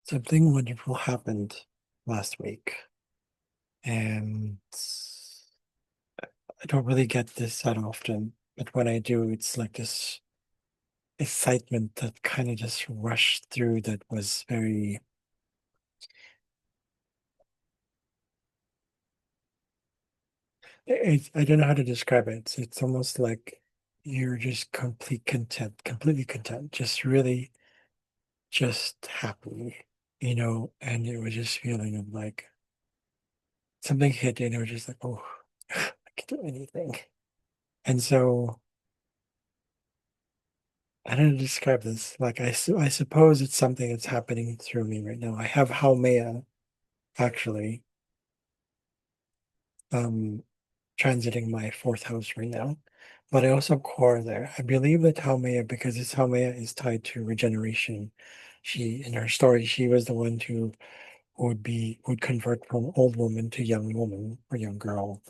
Something wonderful happened last week, and I don't really get this that often, but when I do, it's like this excitement that kind of just rushed through that was very, I don't know how to describe it. It's almost like you're just completely content, just really just happy, and it was just feeling of like something hit and it was just like, oh, I can do anything. And so I don't know how to describe this. Like I suppose it's something that's happening through me right now. I have Haumea actually um transiting my fourth house right now, but I also have core there. I believe that Haumea, because this Haumea is tied to regeneration. She, in her story, she was the one who would convert from old woman to young woman or young girl.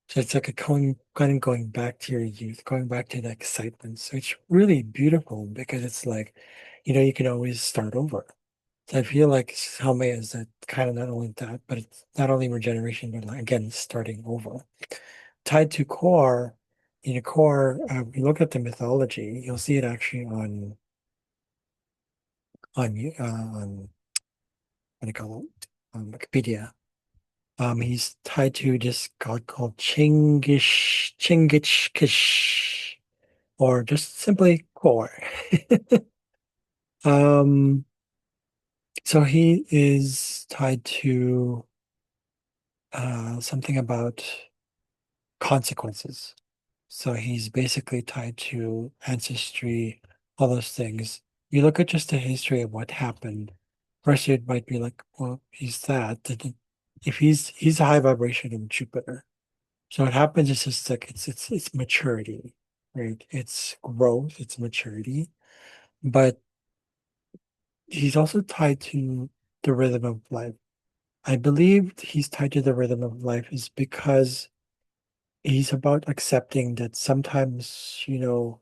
So it's like a kind of going back to your youth, going back to the excitement. So it's really beautiful because it's like, you can always start over. So I feel like Salme is that kind of not only that, but it's not only regeneration, but like, again, starting over. Tied to core, if you look at the mythology, you'll see it actually on what do you call it? On Wikipedia. He's tied to this god called Chingishkish, or just simply Kor. Um, so he is tied to something about consequences. So he's basically tied to ancestry, all those things. You look at just the history of what happened. First, it might be like, well, he's that. If he's a high vibration of Jupiter. So what happens is just like it's maturity, right? It's growth, it's maturity, but he's also tied to the rhythm of life. I believe he's tied to the rhythm of life is because he's about accepting that sometimes, you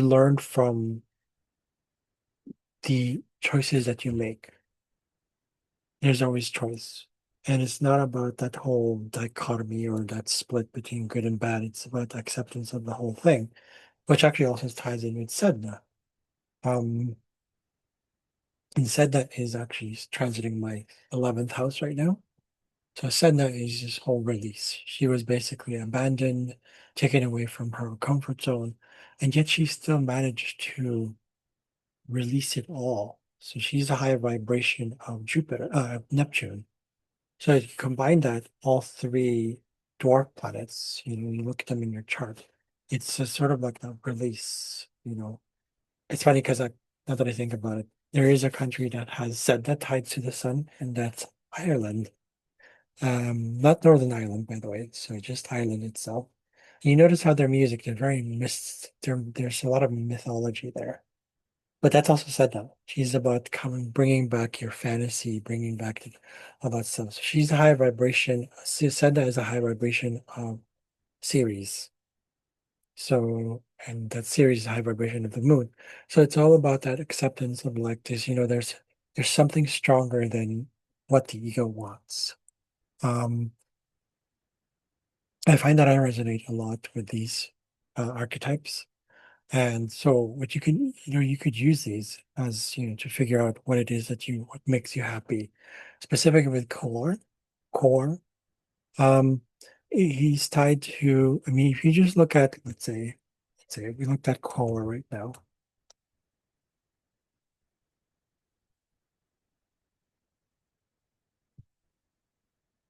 learn from the choices that you make. There's always choice. And it's not about that whole dichotomy or that split between good and bad. It's about acceptance of the whole thing, which actually also ties in with Sedna. Um, and Sedna is actually transiting my 11th house right now. So Sedna is this whole release. She was basically abandoned, taken away from her comfort zone, and yet she still managed to release it all. So she's a higher vibration of Neptune. So if you combine that, all three dwarf planets, you look at them in your chart, it's a sort of like the release. It's funny because now that I think about it, there is a country that has said that tied to the sun, and that's Ireland. Not Northern Ireland, by the way, so just Ireland itself. And you notice how their music, they're very there's a lot of mythology there. But that's also said now. She's about bringing back your fantasy, bringing back all that stuff. So she's a high vibration. Sedna is a high vibration series. So, and that series is high vibration of the moon. So it's all about that acceptance of like this, there's something stronger than what the ego wants. Um, I find that I resonate a lot with these archetypes. And so what you could use these as, to figure out what it is what makes you happy. Specifically with core, um, he's tied to, I mean, if you just look at, let's say we looked at core right now.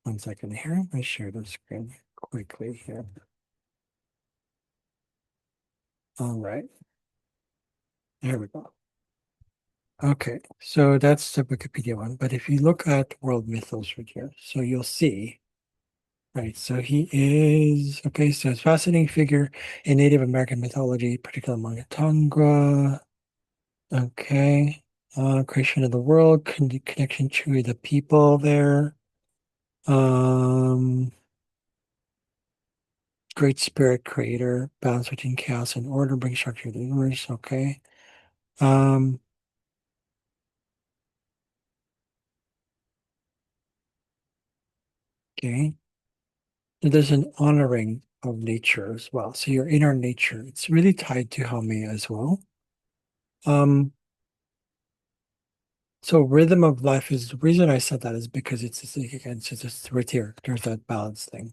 1 second here. Let me share the screen quickly here. All right, there we go. Okay, so that's the Wikipedia one. But if you look at world mythos right here, so you'll see. Right, so he is okay. So it's a fascinating figure in Native American mythology, particularly among Tonga. Okay, creation of the world, connection to the people there. Um, great spirit creator, balance between chaos and order, bring structure to the universe. Okay. Um, Okay. And there's an honoring of nature as well. So your inner nature, it's really tied to Hame as well. Um, so rhythm of life is the reason I said that is because again, it's just right here. There's that balance thing,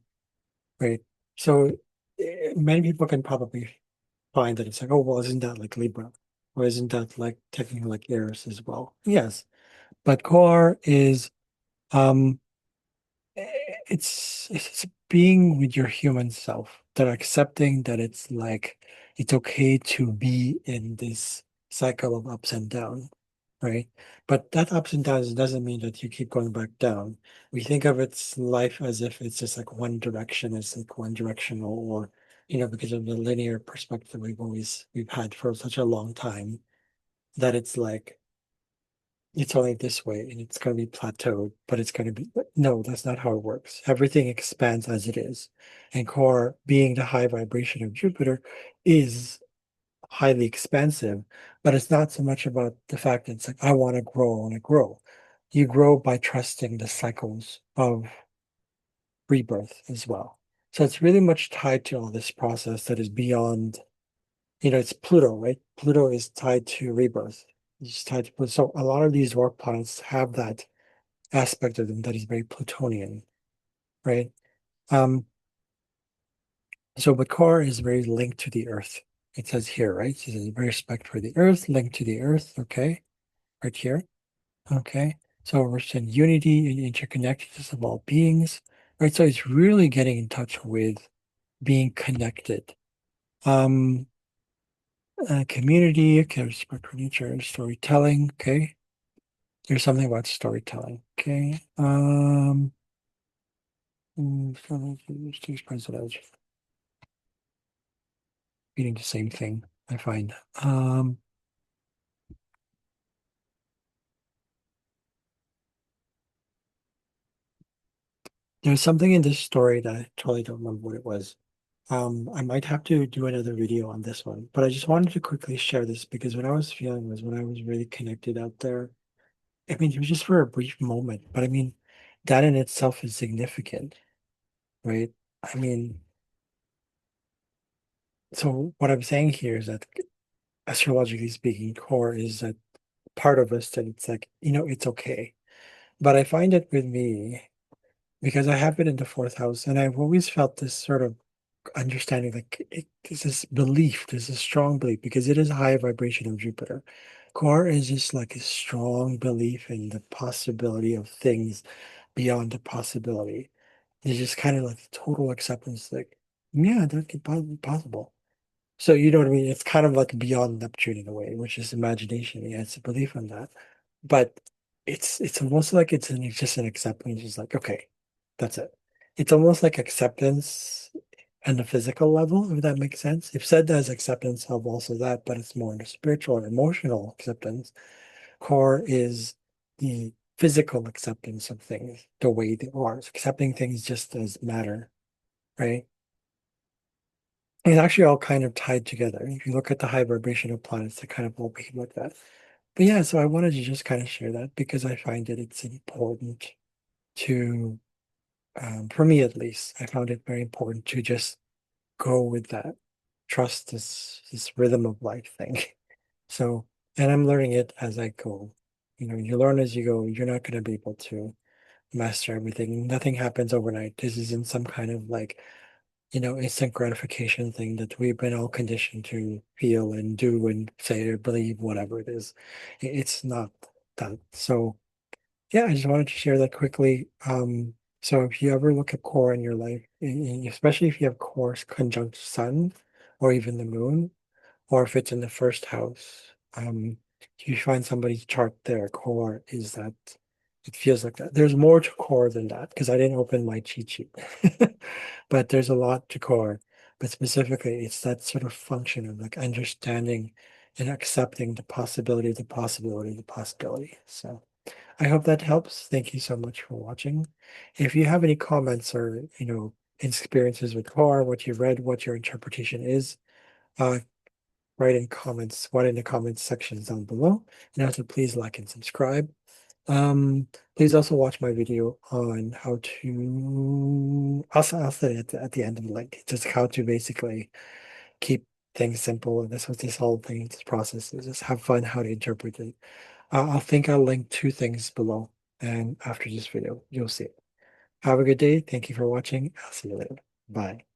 right? So many people can probably find that it's like, oh, well, isn't that like Libra? Or isn't that like technically like Aries as well? Yes. But core is um it's being with your human self, that accepting that it's like it's okay to be in this cycle of ups and down, right? But that ups and downs doesn't mean that you keep going back down. We think of its life as if it's just like one direction, it's like one directional, or because of the linear perspective we've had for such a long time, that it's like it's only this way and it's going to be plateaued, but it's going to be, no, that's not how it works. Everything expands as it is. And core, being the high vibration of Jupiter, is highly expansive, but it's not so much about the fact that it's like, I want to grow, I want to grow. You grow by trusting the cycles of rebirth as well. So it's really much tied to all this process that is beyond, it's Pluto, right? Pluto is tied to rebirth. It's tied to Pluto. So a lot of these work planets have that aspect of them that is very Plutonian, right? Um, so Bakar is very linked to the earth. It says here, right? It says very respect for the earth, linked to the earth, okay, right here. Okay. So we're saying unity and interconnectedness of all beings, right? So it's really getting in touch with being connected. Um, Community, okay, respect for nature, storytelling, okay. There's something about storytelling, okay. Reading the same thing, I find. There's something in this story that I totally don't remember what it was. I might have to do another video on this one, but I just wanted to quickly share this because what I was feeling was when I was really connected out there. I mean, it was just for a brief moment, but I mean, that in itself is significant, right? I mean, so what I'm saying here is that astrologically speaking, core is that part of us that it's like, it's okay. But I find it with me because I have it in the fourth house, and I've always felt this sort of understanding, like there's this belief, there's a strong belief because it is a high vibration of Jupiter. Core is just like a strong belief in the possibility of things beyond the possibility. It's just kind of like total acceptance, like, yeah, that could be possible. So you know what I mean? It's kind of like beyond Neptune in a way, which is imagination. Yeah, it's a belief in that. But it's almost like it's just an acceptance. It's like, okay, that's it. It's almost like acceptance on the physical level, if that makes sense. If said as acceptance of also that, but it's more in the spiritual and emotional acceptance. Core is the physical acceptance of things the way they are. It's accepting things just as matter, right? It's actually all kind of tied together. If you look at the high vibrational planets, they kind of all behave like that. But yeah, so I wanted to just kind of share that because I find that it's important to, for me at least, I found it very important to just go with that, trust this rhythm of life thing. So, and I'm learning it as I go. You learn as you go. You're not going to be able to master everything. Nothing happens overnight. This isn't some kind of like instant gratification thing that we've been all conditioned to feel and do and say or believe, whatever it is. It's not that. So yeah, I just wanted to share that quickly. So if you ever look at core in your life, especially if you have core conjunct sun or even the moon, or if it's in the first house, you find somebody's chart there, core is that it feels like that. There's more to core than that because I didn't open my cheat sheet, but there's a lot to core. But specifically, it's that sort of function of like understanding and accepting the possibility, the possibility, the possibility. So I hope that helps. Thank you so much for watching. If you have any comments or, experiences with core, what you read, what your interpretation is, uh, write in the comments sections down below. And also please like and subscribe. Please also watch my video on how to, I'll say it at the end of the link, just how to basically keep things simple. And this was this whole thing, this process is just have fun how to interpret it. I think I'll link two things below. And after this video, you'll see it. Have a good day. Thank you for watching. I'll see you later. Bye.